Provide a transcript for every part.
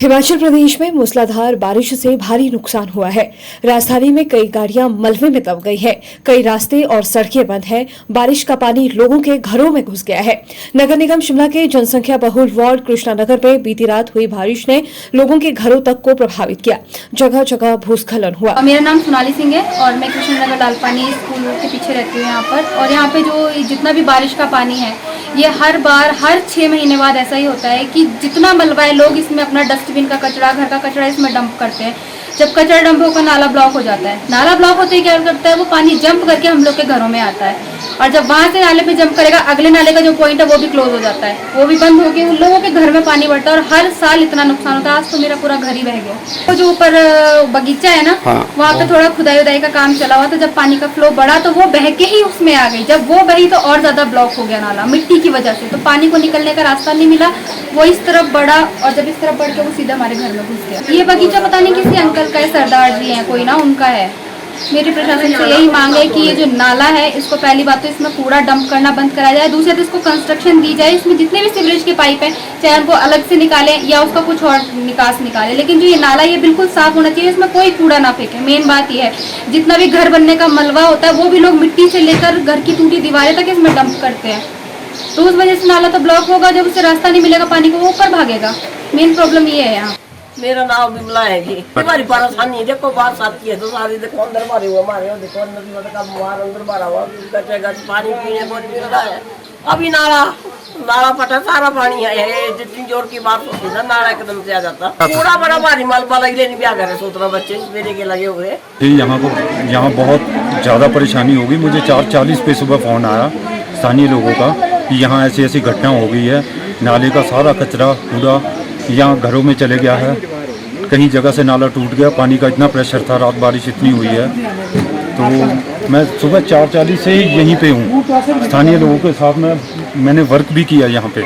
हिमाचल प्रदेश में मूसलाधार बारिश से भारी नुकसान हुआ है। राजधानी में कई गाड़ियां मलबे में दब गई हैं, कई रास्ते और सड़कें बंद हैं। बारिश का पानी लोगों के घरों में घुस गया है। नगर निगम शिमला के जनसंख्या बहुल वार्ड कृष्णानगर में बीती रात हुई बारिश ने लोगों के घरों तक को प्रभावित किया। जगह जगह भूस्खलन हुआ। मेरा नाम सोनाली सिंह है और मैं कृष्णानगर लालपानी स्कूल के पीछे रहती हूँ यहाँ पर। और यहाँ पे जो जितना भी बारिश का पानी है ये हर बार हर 6 महीने बाद ऐसा ही होता है कि जितना मलबा है लोग इसमें अपना डस्टबिन का कचरा, घर का कचरा इसमें डंप करते हैं। जब कचरा डंप होकर नाला ब्लॉक हो जाता है, नाला ब्लॉक होते ही क्या करता है वो पानी जंप करके हम लोग के घरों में आता है। और जब वहाँ से नाले पे जंप करेगा अगले नाले का जो पॉइंट है वो भी क्लोज हो जाता है, वो भी बंद होकर उन लोगों के घर में पानी बढ़ता है। और हर साल इतना नुकसान होता है। आज तो मेरा पूरा घर ही बह गया। तो जो ऊपर बगीचा है ना, वहाँ पे थोड़ा खुदाई उदाई का काम चला हुआ, तो जब पानी का फ्लो बढ़ा तो वो बह के ही उसमें आ गई। जब वो बही तो और ज्यादा ब्लॉक हो गया नाला मिट्टी की वजह से, तो पानी को निकलने का रास्ता नहीं मिला। वो इस तरफ बढ़ा और जब इस तरफ बढ़ के वो सीधा हमारे घर में घुस गया। ये बगीचा पता नहीं किसी अंकल का है, सरदार जी हैं कोई ना, उनका है। मेरी प्रशासन से यही मांग है कि ये जो नाला है इसको पहली बात तो इसमें कूड़ा डंप करना बंद कराया जाए। दूसरे तो इसको कंस्ट्रक्शन दी जाए, इसमें जितने भी सीवरेज के पाइप हैं चाहे उनको अलग से निकालें या उसका कुछ और निकास निकालें, लेकिन जो ये नाला ये बिल्कुल साफ होना चाहिए, इसमें कोई कूड़ा ना फेंके। मेन बात ये है जितना भी घर बनने का मलबा होता है वो भी लोग मिट्टी से लेकर घर की टूटी दीवारें तक इसमें डंप करते हैं। तो उस वजह से नाला तो ब्लॉक होगा, जब उसे रास्ता नहीं मिलेगा पानी को वो ऊपर भागेगा। मेन प्रॉब्लम ये है यहाँ। मेरा नाम विमला है जी। हमारी परेशानी है, देखो बारिश आती है तो सारी देखो अंदर भरे हुए हमारे, देखो नदी में का बाहर अंदर भरा हुआ, गच पानी पीने को मिल रहा है। अभी नाला फटा, सारा पानी है। जितनी जोर की बात होती है नाला एकदम से आ जाता। पूरा बड़ा भारी मलबा लग लेने भी आ गए 17 बच्चे मेरे के लगे हुए। यहाँ बहुत ज़्यादा परेशानी होगी। मुझे 4:40 पे सुबह फ़ोन आया स्थानीय लोगों का कि यहाँ ऐसी ऐसी घटना हो गई है। नाले का सारा कचरा कूड़ा यहाँ घरों में चले गया है। कहीं जगह से नाला टूट गया, पानी का इतना प्रेशर था, रात बारिश इतनी हुई है। तो मैं सुबह 4:40 से ही यहीं पे हूँ। स्थानीय लोगों के साथ मैंने वर्क भी किया यहाँ पे।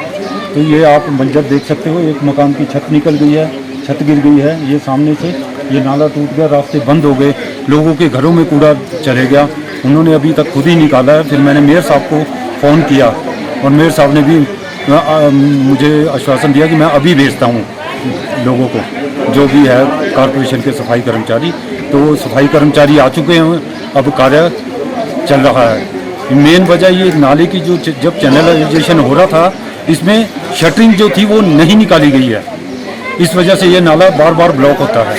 तो ये आप मंजर देख सकते हो, एक मकान की छत निकल गई है, छत गिर गई है। ये सामने से ये नाला टूट गया, रास्ते बंद हो गए, लोगों के घरों में कूड़ा चले गया। उन्होंने अभी तक खुद ही निकाला है। फिर मैंने मेयर साहब को फ़ोन किया और मेयर साहब ने भी मुझे आश्वासन दिया कि मैं अभी भेजता हूँ लोगों को, जो भी है कॉरपोरेशन के सफाई कर्मचारी। तो सफाई कर्मचारी आ चुके हैं, अब कार्य चल रहा है। मेन वजह ये नाले की जो जब चैनलाइजेशन हो रहा था इसमें शटरिंग जो थी वो नहीं निकाली गई है। इस वजह से ये नाला बार बार ब्लॉक होता है।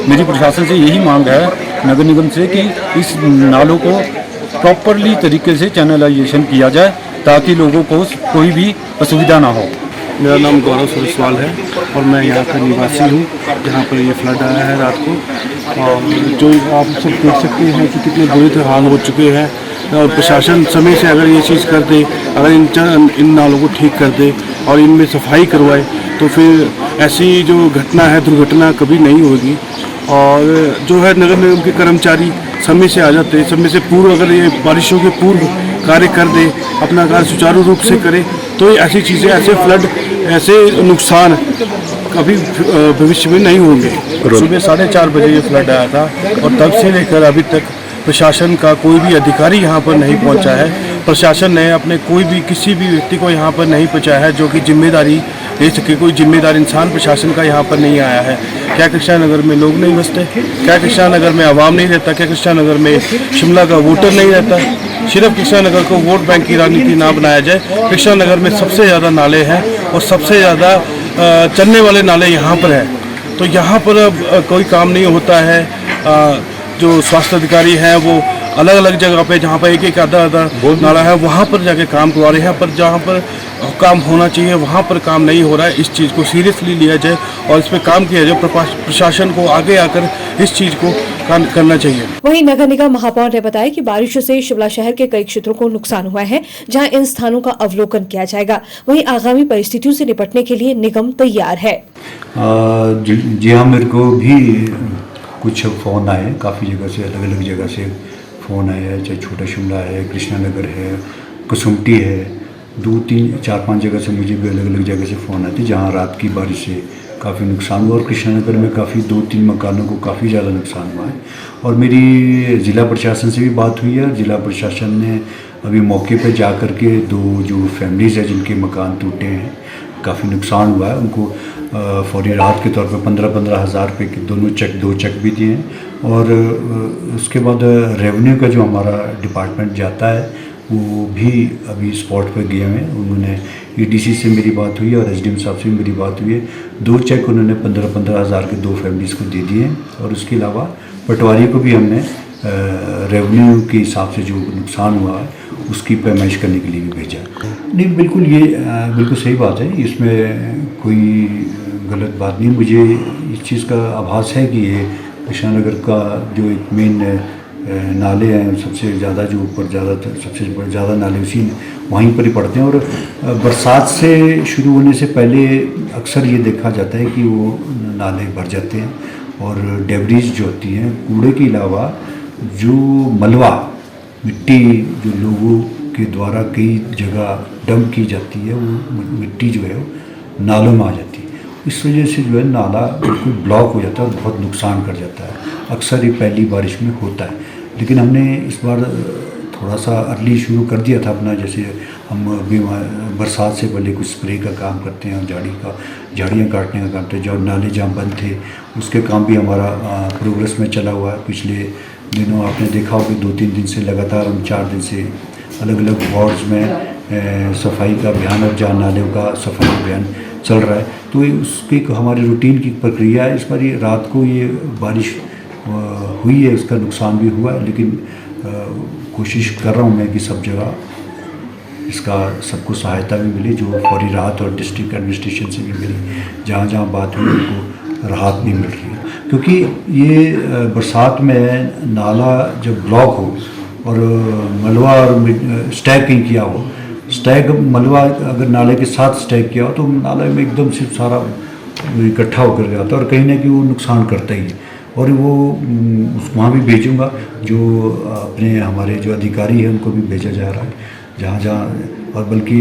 मेरी प्रशासन से यही मांग है नगर निगम से कि इस नालों को प्रॉपरली तरीके से चैनलाइजेशन किया जाए ताकि लोगों को कोई भी असुविधा ना हो। मेरा नाम गौरव सुरसवाल है और मैं यहाँ का निवासी हूँ जहाँ पर ये फ्लड आया है रात को। और जो आप सब देख सकते हैं कि कितने बुरे हाल हो चुके हैं। और प्रशासन समय से अगर ये चीज़ कर दे, अगर इन नालों को ठीक कर दे और इनमें सफाई करवाए तो फिर ऐसी जो घटना है, दुर्घटना कभी नहीं होगी। और जो है नगर निगम के कर्मचारी समय से आ जाते, समय से पूर्व अगर ये बारिशों के पूर्व कार्य कर दे, अपना कार्य सुचारू रूप से करे तो ऐसी चीज़ें, ऐसे फ्लड, ऐसे नुकसान कभी भविष्य में नहीं होंगे। सुबह 4:30 बजे ये फ्लड आया था और तब से लेकर अभी तक प्रशासन का कोई भी अधिकारी यहाँ पर नहीं पहुँचा है। प्रशासन ने अपने कोई भी किसी भी व्यक्ति को यहाँ पर नहीं पहुँचाया है जो कि जिम्मेदारी ले सके। कोई जिम्मेदार इंसान प्रशासन का यहाँ पर नहीं आया है। क्या कृष्णानगर में लोग नहीं बसते? क्या कृष्णानगर में आवाम नहीं रहता? क्या कृष्णानगर में शिमला का वोटर नहीं रहता? सिर्फ कृष्णानगर को वोट बैंक की राजनीति ना बनाया जाए। कृष्णानगर में सबसे ज़्यादा नाले हैं और सबसे ज़्यादा चलने वाले नाले यहाँ पर हैं। तो यहाँ पर कोई काम नहीं होता है। जो स्वास्थ्य अधिकारी हैं वो अलग अलग जगह पे जहाँ पर एक आधा नाला है वहाँ पर जाके काम करवा रहे हैं, पर जहाँ पर काम होना चाहिए वहाँ पर काम नहीं हो रहा है। इस चीज़ को सीरियसली लिया जाए और इस पर काम किया जाए। प्रशासन को आगे आकर इस चीज़ को करना चाहिए। वहीं नगर निगम महापौर ने बताया कि बारिश से शिमला शहर के कई क्षेत्रों को नुकसान हुआ है, जहां इन स्थानों का अवलोकन किया जाएगा। वहीं आगामी परिस्थितियों से निपटने के लिए निगम तैयार है। जी हाँ, मेरे को भी कुछ फ़ोन आए, काफ़ी जगह से, अलग अलग जगह से फ़ोन आए हैं। चाहे छोटा शिमला है, कृष्णानगर है, कसुम्पटी है, 2, 3, 4, 5 जगह से मुझे भी अलग अलग जगह से फ़ोन आते जहाँ रात की बारिश से काफ़ी नुकसान हुआ। और कृष्णानगर में काफ़ी 2-3 मकानों को काफ़ी ज़्यादा नुकसान हुआ है। और मेरी ज़िला प्रशासन से भी बात हुई है। ज़िला प्रशासन ने अभी मौके पर जा कर के 2 जो फैमिलीज़ हैं जिनके मकान टूटे हैं काफ़ी नुकसान हुआ है। उनको फौरी राहत के तौर पर 15-15 हज़ार रुपये के दो चेक भी दिए हैं। और उसके बाद रेवेन्यू का जो हमारा डिपार्टमेंट जाता है वो भी अभी स्पॉट पर गए हैं। उन्होंने EDC से मेरी बात हुई है और SDM साहब से मेरी बात हुई है। 2 चेक उन्होंने 15-15 हज़ार के 2 फैमिलीज़ को दे दिए हैं। और उसके अलावा पटवारी को भी हमने रेवेन्यू के हिसाब से जो नुकसान हुआ है उसकी पेमेंट करने के लिए भी भेजा। नहीं, बिल्कुल ये बिल्कुल सही बात है, इसमें कोई गलत बात नहीं। मुझे इस चीज़ का आभास है कि ये कृष्णा नगर का जो एक मेन नाले हैं, सबसे ज़्यादा जो ऊपर सबसे ज़्यादा नाले उसी वहीं पर ही पड़ते हैं। और बरसात से शुरू होने से पहले अक्सर ये देखा जाता है कि वो नाले भर जाते हैं और डेब्रीज जो होती हैं, कूड़े के अलावा जो मलबा मिट्टी जो लोगों के द्वारा कई जगह डंप की जाती है, वो मिट्टी जो है वो नालों में आ जाती है। इस वजह से जो है नाला बिल्कुल ब्लॉक हो जाता है और बहुत नुकसान कर जाता है। अक्सर ये पहली बारिश में होता है, लेकिन हमने इस बार थोड़ा सा अर्ली शुरू कर दिया था अपना। जैसे हम अभी बरसात से पहले कुछ स्प्रे का काम करते हैं और झाड़ियाँ काटने का काम करते हैं। जो नाले जहाँ बंद थे उसके काम भी हमारा प्रोग्रेस में चला हुआ है। पिछले दिनों आपने देखा हो कि 2-3 दिन से लगातार हम 4 दिन से अलग अलग वार्ड्स में सफाई का अभियान और जहाँ नालों का सफाई अभियान चल रहा है। तो उसकी हमारी रूटीन की प्रक्रिया है। इस बार ये रात को ये बारिश हुई है, उसका नुकसान भी हुआ है, लेकिन कोशिश कर रहा हूँ मैं कि सब जगह इसका सबको सहायता भी मिले, जो फौरी राहत और डिस्ट्रिक्ट एडमिनिस्ट्रेशन से भी मिली, जहाँ जहाँ बात हुई उनको राहत भी मिल रही है। क्योंकि ये बरसात में नाला जब ब्लॉक हो और मलबा और स्टैक कहीं किया हो, स्टैक मलबा अगर नाले के साथ स्टैक किया हो तो नाले में एकदम से सारा इकट्ठा होकर जाता है और कहीं ना कहीं वो नुकसान करता ही है। और वो वहाँ भी भेजूँगा, जो अपने हमारे जो अधिकारी हैं उनको भी भेजा जा रहा है जहाँ जहाँ। और बल्कि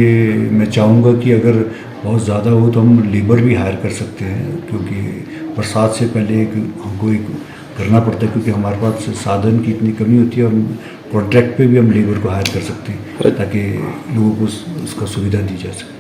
मैं चाहूँगा कि अगर बहुत ज़्यादा हो तो हम लेबर भी हायर कर सकते हैं, क्योंकि बरसात से पहले हमको एक करना पड़ता है, क्योंकि हमारे पास साधन की इतनी कमी होती है। हम कॉन्ट्रैक्ट पे भी हम लेबर को हायर कर सकते हैं ताकि लोगों को उसका सुविधा दी जा सके।